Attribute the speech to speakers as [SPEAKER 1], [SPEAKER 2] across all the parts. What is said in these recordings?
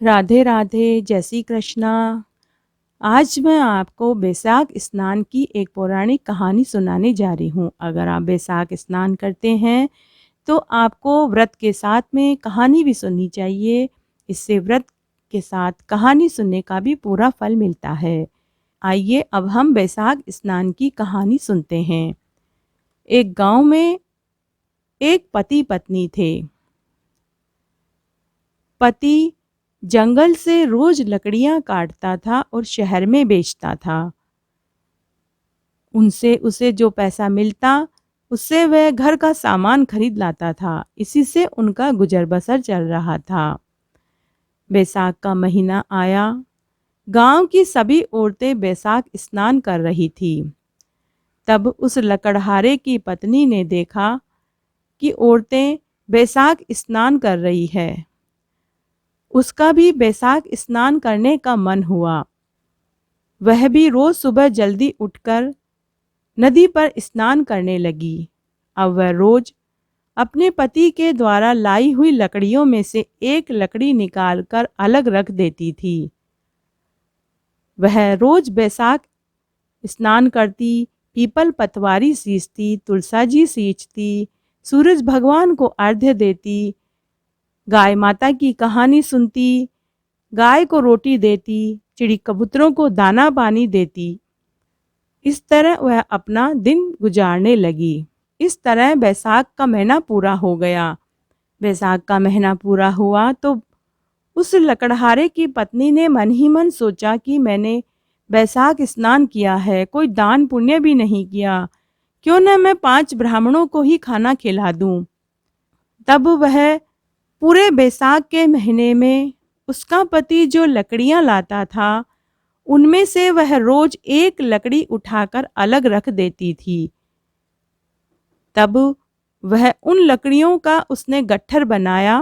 [SPEAKER 1] राधे राधे, जय श्री कृष्णा। आज मैं आपको बैसाख स्नान की एक पौराणिक कहानी सुनाने जा रही हूँ। अगर आप बैसाख स्नान करते हैं तो आपको व्रत के साथ में कहानी भी सुननी चाहिए। इससे व्रत के साथ कहानी सुनने का भी पूरा फल मिलता है। आइए अब हम बैसाख स्नान की कहानी सुनते हैं। एक गांव में एक पति पत्नी थे। पति जंगल से रोज लकड़ियां काटता था और शहर में बेचता था। उनसे उसे जो पैसा मिलता उससे वह घर का सामान खरीद लाता था। इसी से उनका गुजर बसर चल रहा था। बैसाख का महीना आया। गांव की सभी औरतें बैसाख स्नान कर रही थी। तब उस लकड़हारे की पत्नी ने देखा कि औरतें बैसाख स्नान कर रही है। उसका भी बैसाख स्नान करने का मन हुआ। वह भी रोज सुबह जल्दी उठकर नदी पर स्नान करने लगी। अब वह रोज अपने पति के द्वारा लाई हुई लकड़ियों में से एक लकड़ी निकालकर अलग रख देती थी। वह रोज बैसाख स्नान करती, पीपल पतवारी सींचती, तुलसाजी सींचती, सूरज भगवान को अर्घ्य देती, गाय माता की कहानी सुनती, गाय को रोटी देती, चिड़ी कबूतरों को दाना पानी देती। इस तरह वह अपना दिन गुजारने लगी। इस तरह बैसाख का महीना पूरा हो गया। बैसाख का महीना पूरा हुआ तो उस लकड़हारे की पत्नी ने मन ही मन सोचा कि मैंने बैसाख स्नान किया है, कोई दान पुण्य भी नहीं किया, क्यों न मैं 5 ब्राह्मणों को ही खाना खिला दूं। तब वह पूरे बैसाख के महीने में उसका पति जो लकड़ियां लाता था उनमें से वह रोज एक लकड़ी उठाकर अलग रख देती थी। तब वह उन लकड़ियों का उसने गट्ठर बनाया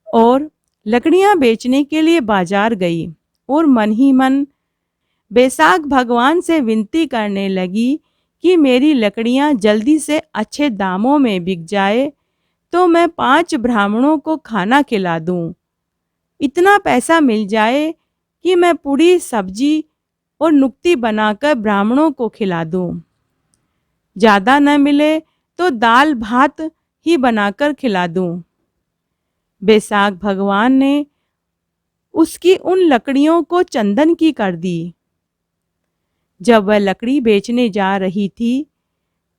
[SPEAKER 1] और लकड़ियां बेचने के लिए बाजार गई और मन ही मन बैसाख भगवान से विनती करने लगी कि मेरी लकड़ियां जल्दी से अच्छे दामों में बिक जाए तो मैं 5 ब्राह्मणों को खाना खिला दूं। इतना पैसा मिल जाए कि मैं पूरी सब्जी और नुक्ती बनाकर ब्राह्मणों को खिला दूं। ज़्यादा न मिले तो दाल भात ही बनाकर खिला दूं। बैसाख भगवान ने उसकी उन लकड़ियों को चंदन की कर दी। जब वह लकड़ी बेचने जा रही थी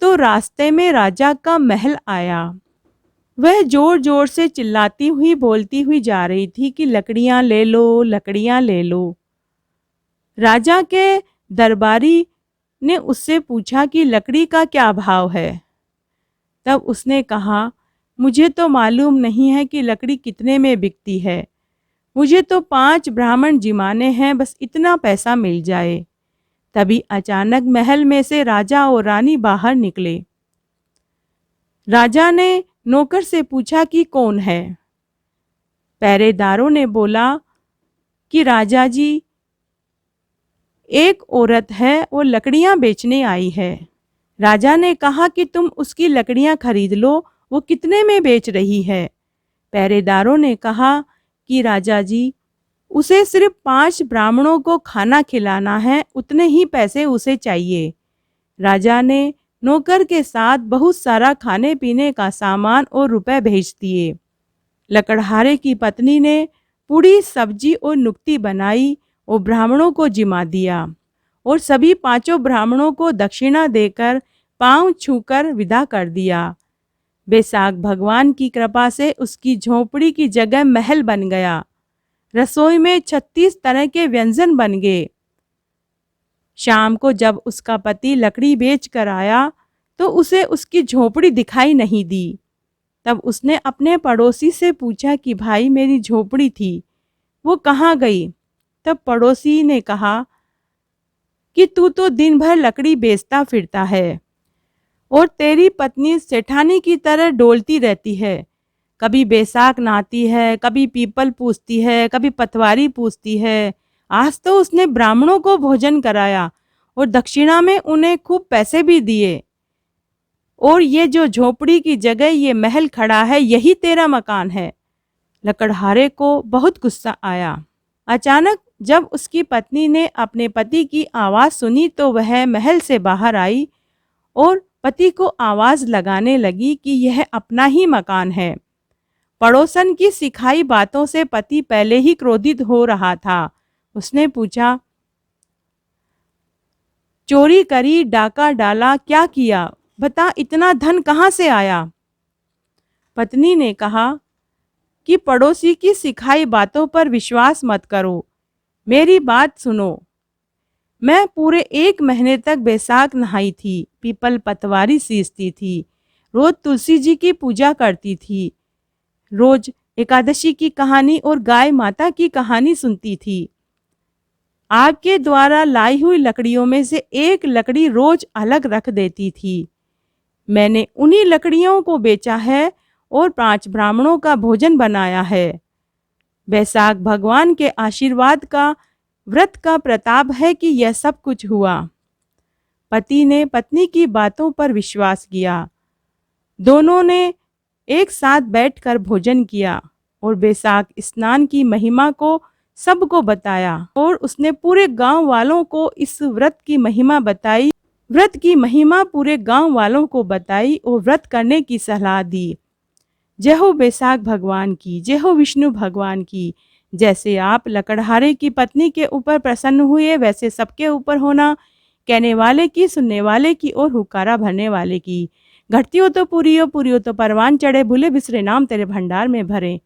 [SPEAKER 1] तो रास्ते में राजा का महल आया। वह जोर जोर से चिल्लाती हुई बोलती हुई जा रही थी कि लकड़ियां ले लो, लकड़ियां ले लो। राजा के दरबारी ने उससे पूछा कि लकड़ी का क्या भाव है। तब उसने कहा, मुझे तो मालूम नहीं है कि लकड़ी कितने में बिकती है, मुझे तो 5 ब्राह्मण जिमाने हैं, बस इतना पैसा मिल जाए। तभी अचानक महल में से राजा और रानी बाहर निकले। राजा ने नौकर से पूछा कि कौन है। पहरेदारों ने बोला कि राजा जी, एक औरत है, वो लकड़ियां बेचने आई है। राजा ने कहा कि तुम उसकी लकड़ियां खरीद लो, वो कितने में बेच रही है। पहरेदारों ने कहा कि राजा जी, उसे सिर्फ 5 ब्राह्मणों को खाना खिलाना है, उतने ही पैसे उसे चाहिए। राजा ने नौकर के साथ बहुत सारा खाने पीने का सामान और रुपए भेज दिए। लकड़हारे की पत्नी ने पूरी सब्जी और नुक्ती बनाई और ब्राह्मणों को जिमा दिया और सभी 5 ब्राह्मणों को दक्षिणा देकर पांव छूकर विदा कर दिया। बैसाख भगवान की कृपा से उसकी झोपड़ी की जगह महल बन गया। रसोई में 36 तरह के व्यंजन बन गए। शाम को जब उसका पति लकड़ी बेच कर आया तो उसे उसकी झोपड़ी दिखाई नहीं दी। तब उसने अपने पड़ोसी से पूछा कि भाई, मेरी झोपड़ी थी, वो कहाँ गई। तब पड़ोसी ने कहा कि तू तो दिन भर लकड़ी बेचता फिरता है और तेरी पत्नी सेठानी की तरह डोलती रहती है। कभी बैसाख नहाती है, कभी पीपल पूछती है, कभी पतवारी पूछती है। आज तो उसने ब्राह्मणों को भोजन कराया और दक्षिणा में उन्हें खूब पैसे भी दिए। और ये जो झोपड़ी की जगह ये महल खड़ा है, यही तेरा मकान है। लकड़हारे को बहुत गुस्सा आया। अचानक जब उसकी पत्नी ने अपने पति की आवाज़ सुनी तो वह महल से बाहर आई और पति को आवाज़ लगाने लगी कि यह अपना ही मकान है। पड़ोसन की सिखाई बातों से पति पहले ही क्रोधित हो रहा था। उसने पूछा, चोरी करी, डाका डाला, क्या किया? बता, इतना धन कहाँ से आया? पत्नी ने कहा कि पड़ोसी की सिखाई बातों पर विश्वास मत करो, मेरी बात सुनो। मैं पूरे 1 महीने तक बैसाख नहाई थी, पीपल पतवारी सींचती थी, रोज तुलसी जी की पूजा करती थी, रोज एकादशी की कहानी और गाय माता की कहानी सुनती थी। आपके द्वारा लाई हुई लकड़ियों में से एक लकड़ी रोज अलग रख देती थी। मैंने उन्हीं लकड़ियों को बेचा है और 5 ब्राह्मणों का भोजन बनाया है। बैसाख भगवान के आशीर्वाद का, व्रत का प्रताप है कि यह सब कुछ हुआ। पति ने पत्नी की बातों पर विश्वास किया। दोनों ने एक साथ बैठकर भोजन किया और बैसाख स्नान की महिमा को सबको बताया और उसने पूरे गांव वालों को इस व्रत की महिमा बताई। व्रत की महिमा पूरे गांव वालों को बताई और व्रत करने की सलाह दी। जय हो बैसाख भगवान की, जय हो विष्णु भगवान की। जैसे आप लकड़हारे की पत्नी के ऊपर प्रसन्न हुए, वैसे सबके ऊपर होना। कहने वाले की, सुनने वाले की और हुक्कारा भरने वाले की। घटती हो तो पूरी हो, पूरी हो तो परवान चढ़े, भूले बिसरे नाम तेरे भंडार में भरे।